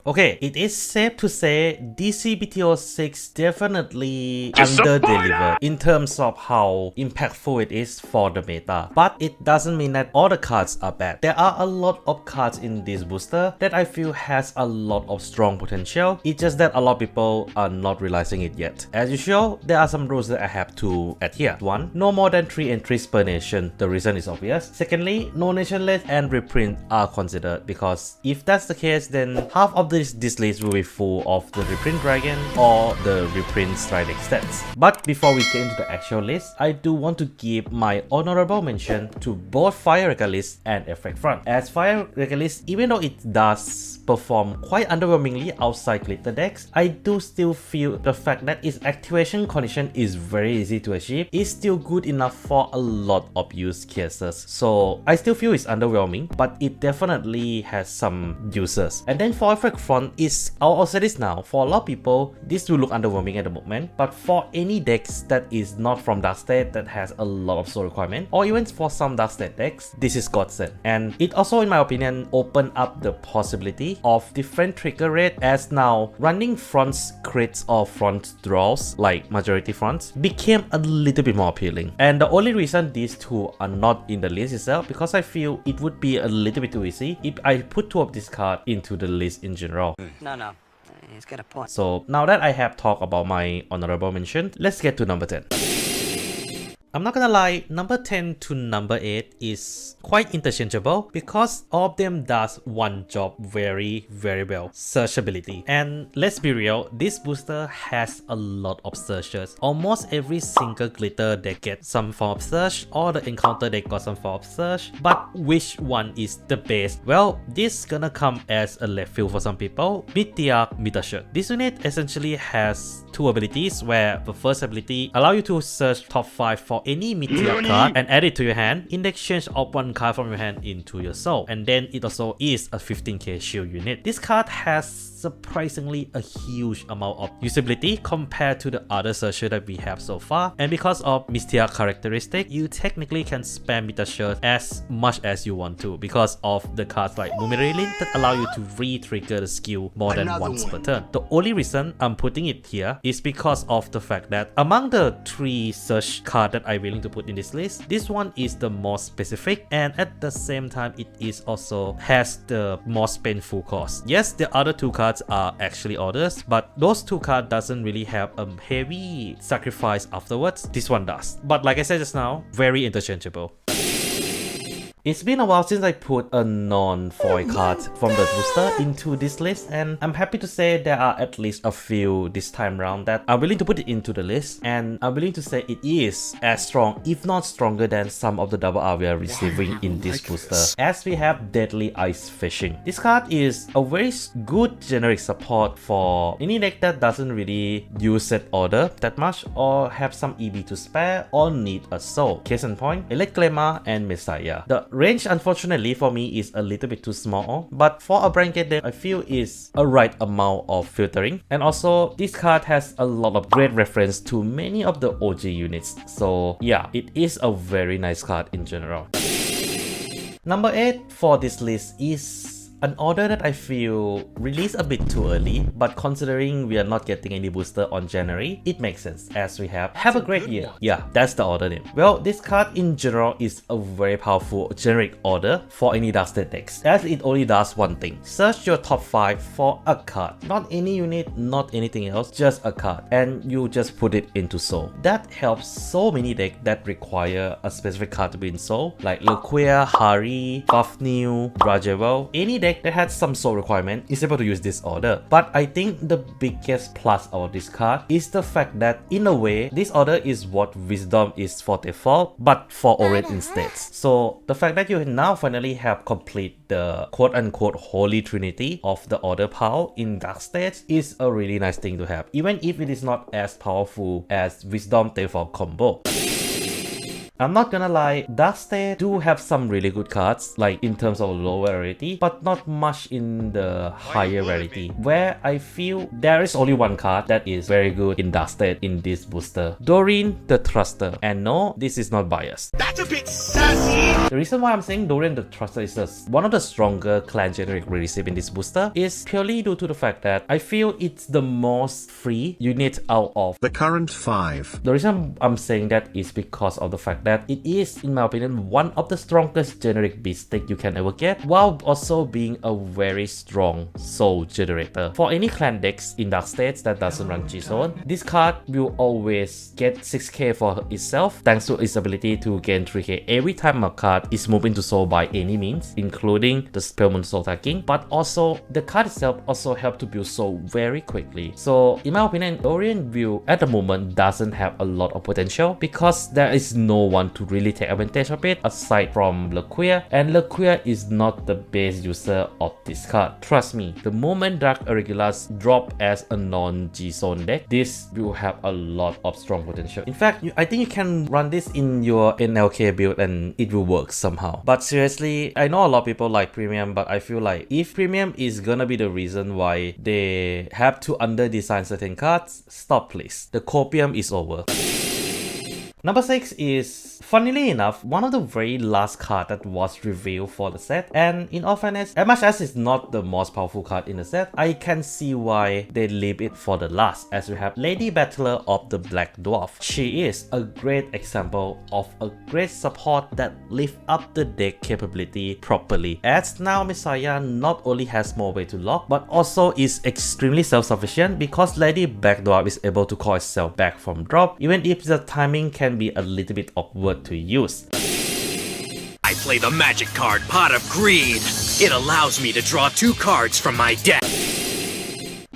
Okay, it is safe to say DZBT06 definitely under-delivered in terms of how impactful it is for the meta, but it doesn't mean that all the cards are bad. There are a lot of cards in this booster that I feel has a lot of strong potential. It's just that a lot of people are not realizing it yet. As usual, there are some rules that I have to adhere. 1. No more than 3 entries per nation. The reason is obvious. Secondly, no nation list and reprint are considered, because if that's the case, then half of this list will be full of the reprint dragon or the reprint strike stats. But before we get into the actual list, I do want to give my honorable mention to both Fire Recalist and Effect Front. As Fire Recalist, even though it does perform quite underwhelmingly outside glitter decks, I do still feel the fact that its activation condition is very easy to achieve is still good enough for a lot of use cases. So I still feel it's underwhelming, but it definitely has some uses. And then for Effect Front, I'll say this now, for a lot of people, this will look underwhelming at the moment, but for any decks that is not from Dark State that has a lot of soul requirement, or even for some Dark State decks, this is godsend. And it also, in my opinion, opened up the possibility of different trigger rate, as now running fronts crits or front draws like majority fronts became a little bit more appealing. And the only reason these two are not in the list itself, because I feel it would be a little bit too easy if I put two of this card into the list in general. No. He's got a point. So now that I have talked about my honorable mention, let's get to number 10. I'm not gonna lie, number 10 to number 8 is quite interchangeable because all of them does one job very well: searchability. And let's be real, this booster has a lot of searches. Almost every single glitter deck gets some form of search, or the encounter deck got some form of search, but which one is the best? Well, this gonna come as a left field for some people. Mid-tier Meter Shirt. This unit essentially has two abilities, where the first ability allow you to search top 5 for any mid-tier card and add it to your hand in the exchange of one card from your hand into your soul. And then it also is a 15k shield unit. This card has surprisingly a huge amount of usability compared to the other searcher that we have so far, and because of mid-tier characteristic, you technically can spam Meter Shirt as much as you want to, because of the cards like Mumirilin that allow you to re-trigger the skill more than once per turn. The only reason I'm putting it here is because of the fact that among the 3 search cards that I'm willing to put in this list, this one is the most specific, and at the same time it is also has the most painful cost. Yes, the other 2 cards are actually orders, but those 2 cards doesn't really have a heavy sacrifice afterwards. This one does. But like I said just now, very interchangeable. It's been a while since I put a non-foil card from the booster into this list, and I'm happy to say there are at least a few this time around that I'm willing to put it into the list, and I'm willing to say it is as strong, if not stronger, than some of the double R we are receiving in this booster. As we have Deadly Ice Fishing. This card is a very good generic support for any deck that doesn't really use set order that much, or have some EB to spare, or need a soul. Case in point, Elect Glamour and Messiah. The range, unfortunately, for me is a little bit too small, but for a blanket deck, I feel is a right amount of filtering. And also, this card has a lot of great reference to many of the OG units. So yeah, it is a very nice card in general. Number 8 for this list is an order that I feel released a bit too early, but considering we are not getting any booster on January, it makes sense, as we have a great year. Yeah, that's the order name. Well, this card in general is a very powerful generic order for any Dark State decks, as it only does one thing: search your top 5 for a card. Not any unit, not anything else, just a card, and you just put it into soul. That helps so many decks that require a specific card to be in soul, like Lequia, Hari, Fafnir, Rajavel. Any deck that has some soul requirement is able to use this order. But I think the biggest plus of this card is the fact that, in a way, this order is what Wisdom is for default, but for Orange instead. So the fact that you now finally have complete the quote-unquote holy trinity of the order power in Dark State is a really nice thing to have, even if it is not as powerful as Wisdom default combo. I'm not gonna lie, Dark State do have some really good cards, like in terms of lower rarity, but not much in the higher rarity, where I feel there is only one card that is very good in Dark State in this booster. Doreen the Thruster. And no, this is not biased. That's a bit sassy! The reason why I'm saying Doreen the Thruster is one of the stronger clan generic releases in this booster is purely due to the fact that I feel it's the most free unit out of the current 5. The reason I'm saying that is because of the fact that it is, in my opinion, one of the strongest generic beast stick you can ever get, while also being a very strong soul generator. For any clan decks in Dark States that doesn't run G-Zone, this card will always get 6k for itself thanks to its ability to gain 3k every time a card is moved into soul by any means, including the Spellmoon Soul Tagging, but also the card itself also helps to build soul very quickly. So in my opinion, Doreen will at the moment doesn't have a lot of potential because there is no one to really take advantage of it aside from Lequia, and Lequia is not the best user of this card. Trust me, the moment Dark Irregulars drop as a non-G-Zone deck, this will have a lot of strong potential. In fact, I think you can run this in your NLK build and it will work somehow. But seriously, I know a lot of people like Premium, but I feel like if Premium is gonna be the reason why they have to under-design certain cards, stop please. The copium is over. Number 6 is, funnily enough, one of the very last cards that was revealed for the set, and in all fairness, as much as it's not the most powerful card in the set, I can see why they leave it for the last, as we have Lady Battler of the Black Dwarf. She is a great example of a great support that lifts up the deck capability properly, as now Messiah not only has more way to lock, but also is extremely self-sufficient because Lady Black Dwarf is able to call itself back from drop, even if the timing can be a little bit awkward to use. I play the magic card Pot of Greed. It allows me to draw 2 cards from my deck.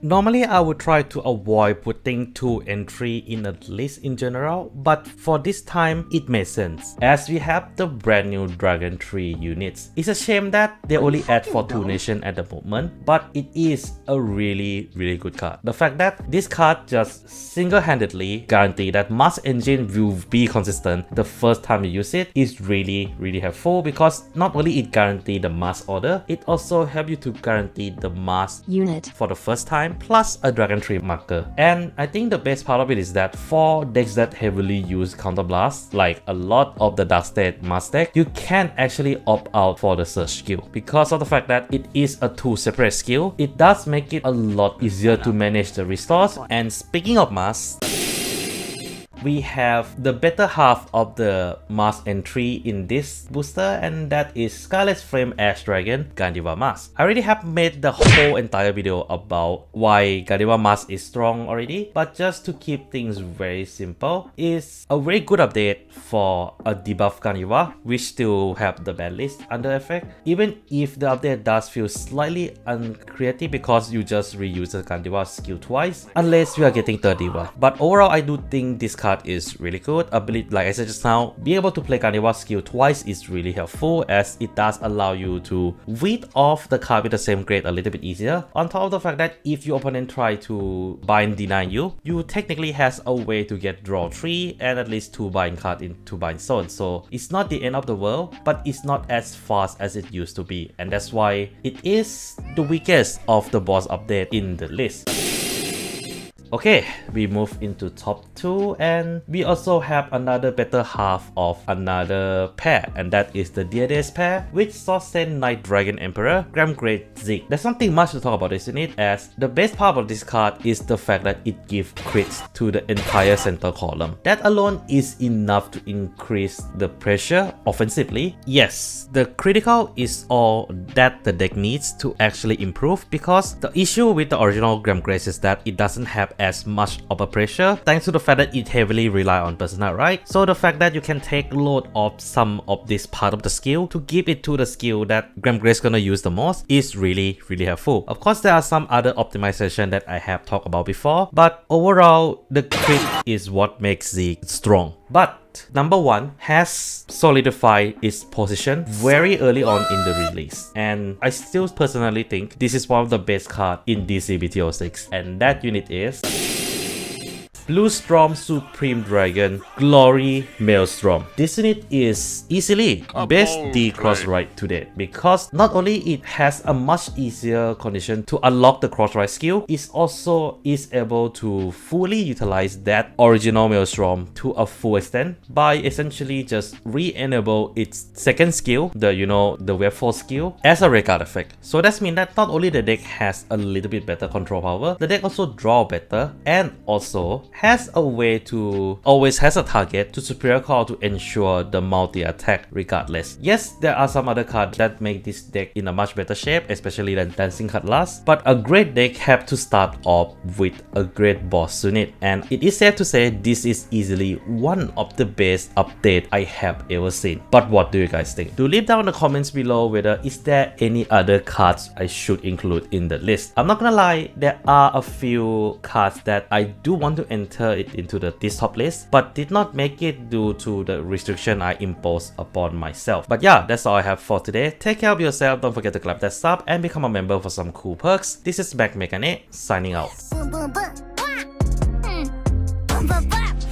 Normally, I would try to avoid putting 2 entry in a list in general, but for this time, it makes sense, as we have the brand new Dragon Tree units. It's a shame that they only add for 2 nations at the moment, but it is a really good card. The fact that this card just single-handedly guarantee that Mass Engine will be consistent the first time you use it is really helpful, because not only it guarantee the mass order, it also helps you to guarantee the mass unit for the first time, plus a Dragon Tree marker. And I think the best part of it is that for decks that heavily use Counterblast, like a lot of the Dark State Mass deck, you can actually opt out for the Search skill. Because of the fact that it is a 2 separate skill, it does make it a lot easier to manage the restores. And speaking of mass, we have the better half of the mass entry in this booster, and that is Scarlet Flame Ash Dragon Gandiva Mask. I already have made the whole entire video about why Gandiva Mask is strong already, but just to keep things very simple, is a very good update for a debuff Gandiva, which still have the ban list under effect, even if the update does feel slightly uncreative because you just reuse the Gandiva skill twice, unless you are getting third diva. But overall, I do think this card is really good. Ability, like I said just now, being able to play Gandiva skill twice is really helpful, as it does allow you to weed off the card with the same grade a little bit easier. On top of the fact that if your opponent try to bind deny you technically has a way to get draw 3 and at least 2 bind card in 2 bind zone. So it's not the end of the world, but it's not as fast as it used to be, and that's why it is the weakest of the boss update in the list. Okay, we move into top 2, and we also have another better half of another pair, and that is the DADS pair with Swordsend Knight Dragon Emperor Gramgrade Zeke. There's nothing much to talk about this unit, as the best part of this card is the fact that it gives crits to the entire center column. That alone is enough to increase the pressure offensively. Yes, the critical is all that the deck needs to actually improve, because the issue with the original Gramgrade is that it doesn't have as much of a pressure thanks to the fact that it heavily relies on personal, right? So the fact that you can take load of some of this part of the skill to give it to the skill that Gramgrade is gonna use the most is really helpful. Of course, there are some other optimization that I have talked about before, but overall the crit is what makes Zeke strong. But number 1 has solidified its position very early on in the release, and I still personally think this is one of the best cards in DZBT06, and that unit is Blue Storm Supreme Dragon Glory Maelstrom. This unit is easily best D cross-ride to date because not only it has a much easier condition to unlock the cross-ride skill, it also is able to fully utilize that original Maelstrom to a full extent by essentially just re-enable its second skill, the wave 4 skill, as a rare card effect. So that means that not only the deck has a little bit better control power, the deck also draw better and also has a way to always has a target to superior call to ensure the multi-attack regardless. Yes, there are some other cards that make this deck in a much better shape, especially than Dancing Cutlass, but a great deck have to start off with a great boss unit, and it is safe to say this is easily one of the best update I have ever seen. But what do you guys think? Do leave down in the comments below whether is there any other cards I should include in the list. I'm not gonna lie, there are a few cards that I do want to enter it into this top list, but did not make it due to the restriction I imposed upon myself. But yeah, that's all I have for today. Take care of yourself, don't forget to clap that sub and become a member for some cool perks. This is Back Mechanic signing out. Boom, boom, boom.